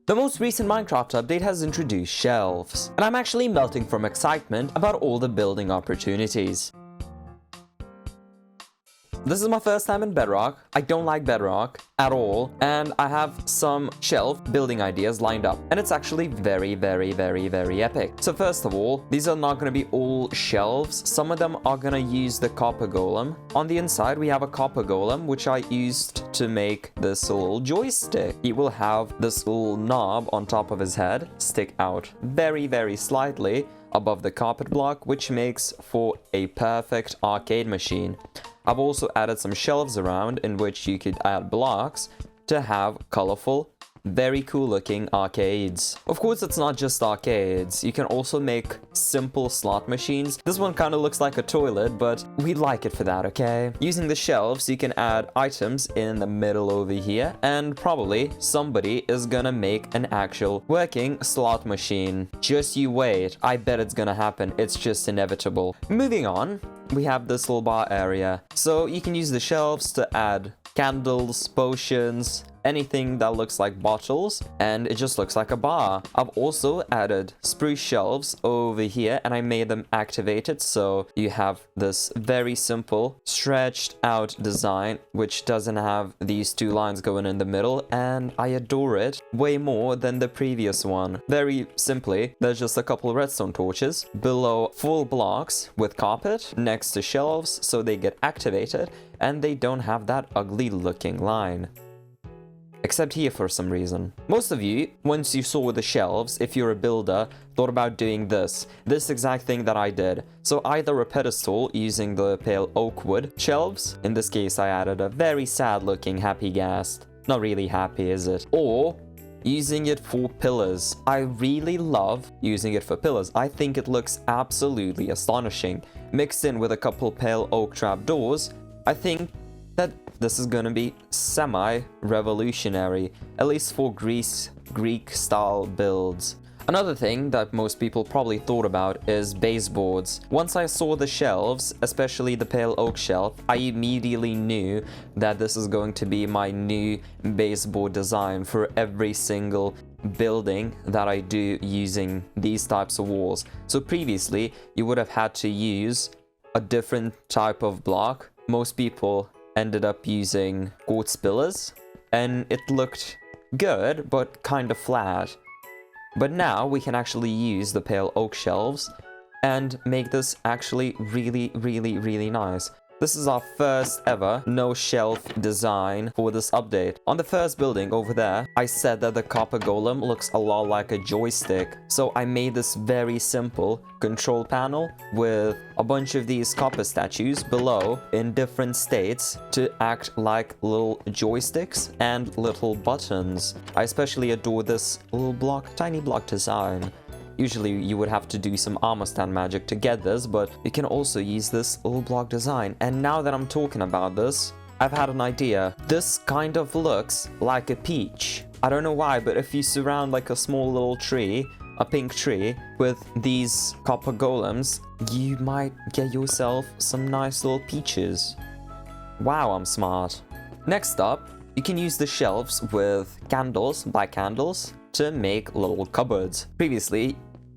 The most recent Minecraft update has introduced shelves, and I'm actually melting from excitement about all the building opportunities. This is my first time in Bedrock. I don't like Bedrock at all, and I have some shelf building ideas lined up, and it's actually very epic. So first of all, these are not going to be all shelves. Some of them are going to use the copper golem. On the inside, we have a copper golem, which I used to make this little joystick. He will have this little knob on top of his head stick out very slightly above the carpet block, which makes for a perfect arcade machine. I've also added some shelves around in which you could add blocks to have colorful, very cool looking arcades. Of course, it's not just arcades. You can also make simple slot machines. This one kind of looks like a toilet, but we like it for that, okay? Using the shelves, you can add items in the middle over here, and probably somebody is gonna make an actual working slot machine. Just you wait. I bet it's gonna happen. It's just inevitable. Moving on, we have this little bar area. So you can use the shelves to add candles, potions, anything that looks like bottles, and it just looks like a bar. I've also added spruce shelves over here, and I made them activated, so you have this very simple stretched out design which doesn't have these two lines going in the middle, and I adore it way more than the previous one. Very simply, there's just a couple of redstone torches below full blocks with carpet next to shelves, so they get activated and they don't have that ugly looking line. Except here for some reason. Most of you, once you saw the shelves, if you're a builder, thought about doing this exact thing that I did. So either a pedestal using the pale oak wood shelves, in this case I added a very sad looking happy ghast. Not really happy, is it? Or using it for pillars. I really love using it for pillars. I think it looks absolutely astonishing. Mixed in with a couple pale oak trapdoors, I think that this is gonna be semi-revolutionary, at least for Greek-style builds. Another thing that most people probably thought about is baseboards. Once I saw the shelves, especially the pale oak shelf, I immediately knew that this is going to be my new baseboard design for every single building that I do using these types of walls. So previously, you would have had to use a different type of block. Most people ended up using quartz pillars, and it looked good, but kind of flat. But now we can actually use the pale oak shelves and make this actually really nice. This is our first ever no shelf design for this update. On the first building over there, I said that the copper golem looks a lot like a joystick. So I made this very simple control panel with a bunch of these copper statues below in different states to act like little joysticks and little buttons. I especially adore this little block, tiny block design. Usually you would have to do some armor stand magic to get this, but you can also use this little block design. And now that I'm talking about this, I've had an idea. This kind of looks like a peach. I don't know why, but if you surround like a small little tree, a pink tree, with these copper golems, you might get yourself some nice little peaches. Wow, I'm smart. Next up, you can use the shelves with candles, black candles, to make little cupboards. Previously,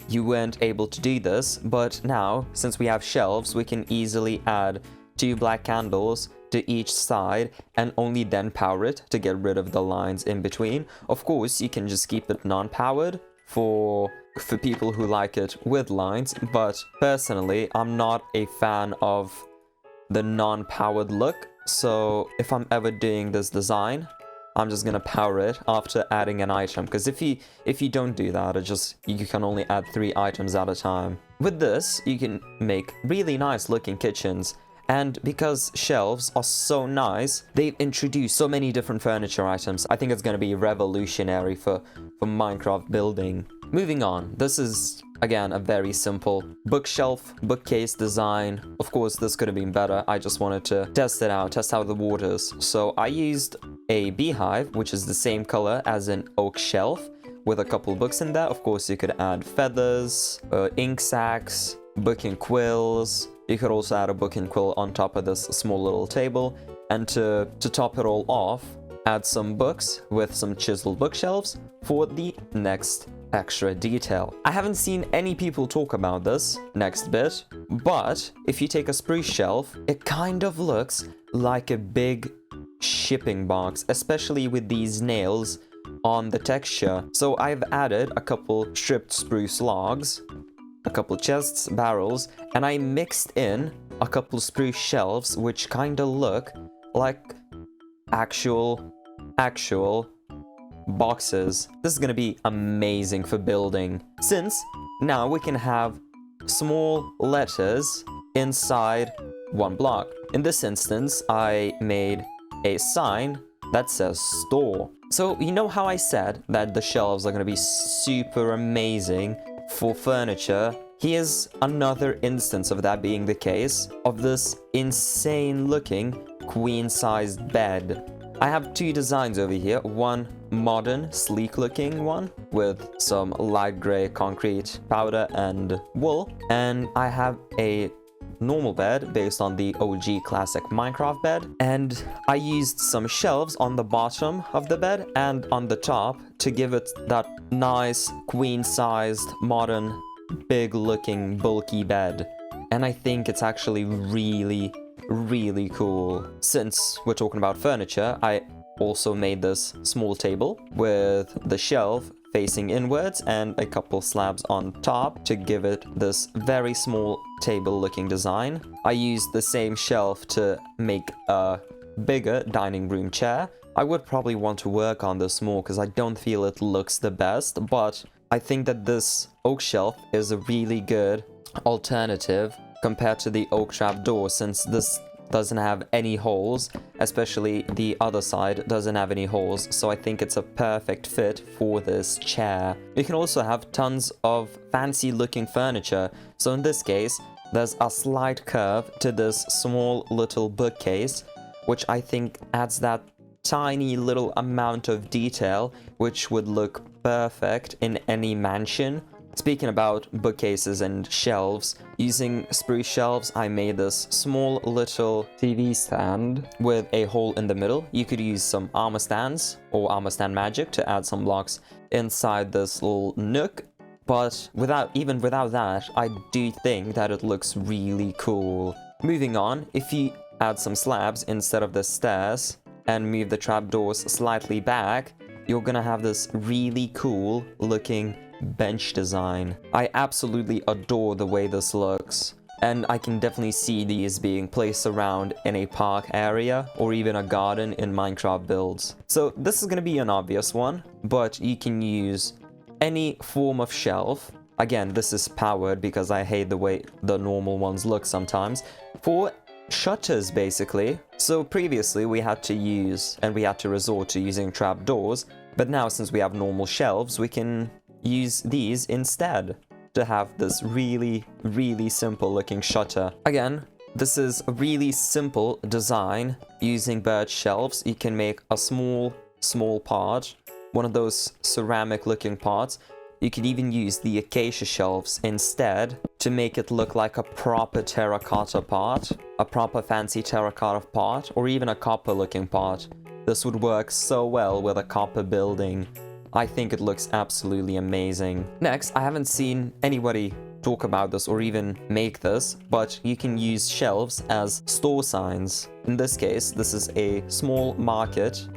you weren't able to do this, but now, since we have shelves, we can easily add 2 black candles to each side and only then power it to get rid of the lines in between. Of course, you can just keep it non-powered for people who like it with lines, but personally, I'm not a fan of the non-powered look, so if I'm ever doing this design, I'm just gonna power it after adding an item, because if you don't do that, you can only add 3 items at a time. With this, you can make really nice looking kitchens, and because shelves are so nice, they've introduced so many different furniture items. I think it's gonna be revolutionary for Minecraft building. Moving on, this is again a very simple bookcase design. Of course, this could have been better. I just wanted to test out the waters. So I used a beehive, which is the same color as an oak shelf, with a couple books in there. Of course, you could add feathers, ink sacks, book and quills. You could also add a book and quill on top of this small little table. And to top it all off, add some books with some chiseled bookshelves for the next extra detail. I haven't seen any people talk about this next bit, but if you take a spruce shelf, it kind of looks like a big shipping box, especially with these nails on the texture. So I've added a couple stripped spruce logs, a couple chests, barrels, and I mixed in a couple spruce shelves which kind of look like actual boxes. This is gonna be amazing for building, since now we can have small letters inside one block. In this instance, I made a sign that says store. So you know how I said that the shelves are gonna be super amazing for furniture? Here's another instance of that being the case, of this insane looking queen-sized bed. I have two designs over here, one modern, sleek looking one with some light gray concrete powder and wool, and I have a normal bed based on the OG classic Minecraft bed, and I used some shelves on the bottom of the bed and on the top to give it that nice queen-sized modern big looking bulky bed. And I think it's actually really cool. Since we're talking about furniture, I also made this small table with the shelf facing inwards and a couple slabs on top to give it this very small table looking design. I used the same shelf to make a bigger dining room chair. I would probably want to work on this more because I don't feel it looks the best, but I think that this oak shelf is a really good alternative compared to the oak trap door, since this doesn't have any holes, especially the other side doesn't have any holes, so I think it's a perfect fit for this chair. You can also have tons of fancy looking furniture, so in this case there's a slight curve to this small little bookcase, which I think adds that tiny little amount of detail which would look perfect in any mansion. Speaking about bookcases and shelves, using spruce shelves, I made this small little TV stand with a hole in the middle. You could use some armor stands or armor stand magic to add some blocks inside this little nook, but even without that, I do think that it looks really cool. Moving on, if you add some slabs instead of the stairs and move the trapdoors slightly back, you're gonna have this really cool looking bench design. I absolutely adore the way this looks, and I can definitely see these being placed around in a park area or even a garden in Minecraft builds. So this is gonna be an obvious one, but you can use any form of shelf. Again, this is powered because I hate the way the normal ones look sometimes, for shutters basically. So previously we had to resort to using trapdoors, but now since we have normal shelves, we can use these instead to have this really simple looking shutter. Again, this is a really simple design. Using birch shelves, you can make a small part, one of those ceramic looking parts. You could even use the acacia shelves instead to make it look like a proper terracotta part, a proper fancy terracotta part, or even a copper looking part. This would work so well with a copper building. I think it looks absolutely amazing. Next, I haven't seen anybody talk about this or even make this, but you can use shelves as store signs. In this case, this is a small market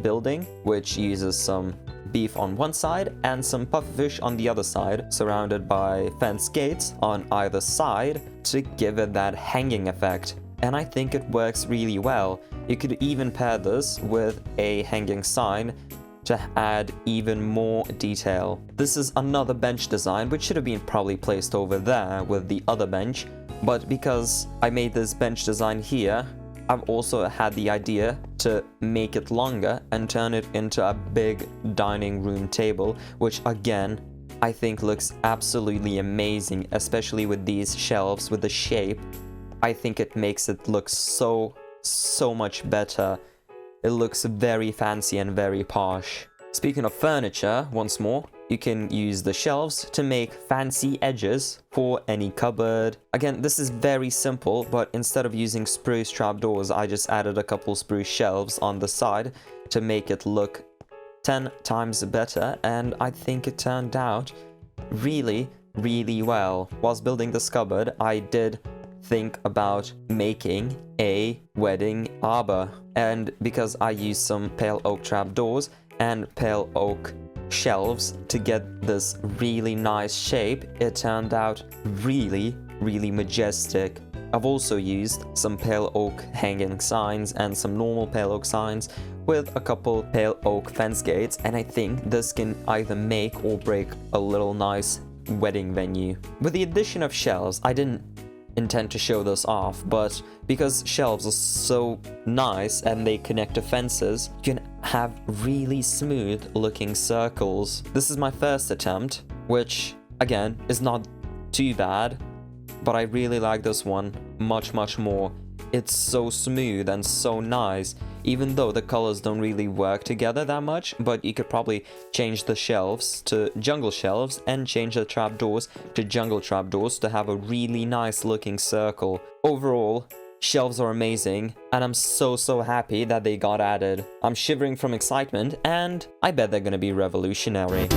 building, which uses some beef on one side and some pufferfish on the other side, surrounded by fence gates on either side to give it that hanging effect. And I think it works really well. You could even pair this with a hanging sign to add even more detail. This is another bench design which should have been probably placed over there with the other bench, but because I made this bench design here, I've also had the idea to make it longer and turn it into a big dining room table, which again I think looks absolutely amazing, especially with these shelves, with the shape. I think it makes it look so much better. It looks very fancy and very posh. Speaking of furniture, once more, you can use the shelves to make fancy edges for any cupboard. Again, this is very simple, but instead of using spruce trapdoors, I just added a couple spruce shelves on the side to make it look 10 times better, and I think it turned out really, really well. Whilst building this cupboard, I did think about making a wedding arbor, and because I used some pale oak trapdoors and pale oak shelves to get this really nice shape, it turned out really, really majestic. I've also used some pale oak hanging signs and some normal pale oak signs with a couple pale oak fence gates, and I think this can either make or break a little nice wedding venue. With the addition of shelves, I didn't intend to show this off, but because shelves are so nice and they connect to fences, you can have really smooth looking circles. This is my first attempt, which again is not too bad, but I really like this one much more. It's so smooth and so nice, even though the colors don't really work together that much, but you could probably change the shelves to jungle shelves and change the trapdoors to jungle trapdoors to have a really nice looking circle. Overall, shelves are amazing, and I'm so happy that they got added. I'm shivering from excitement, and I bet they're gonna be revolutionary.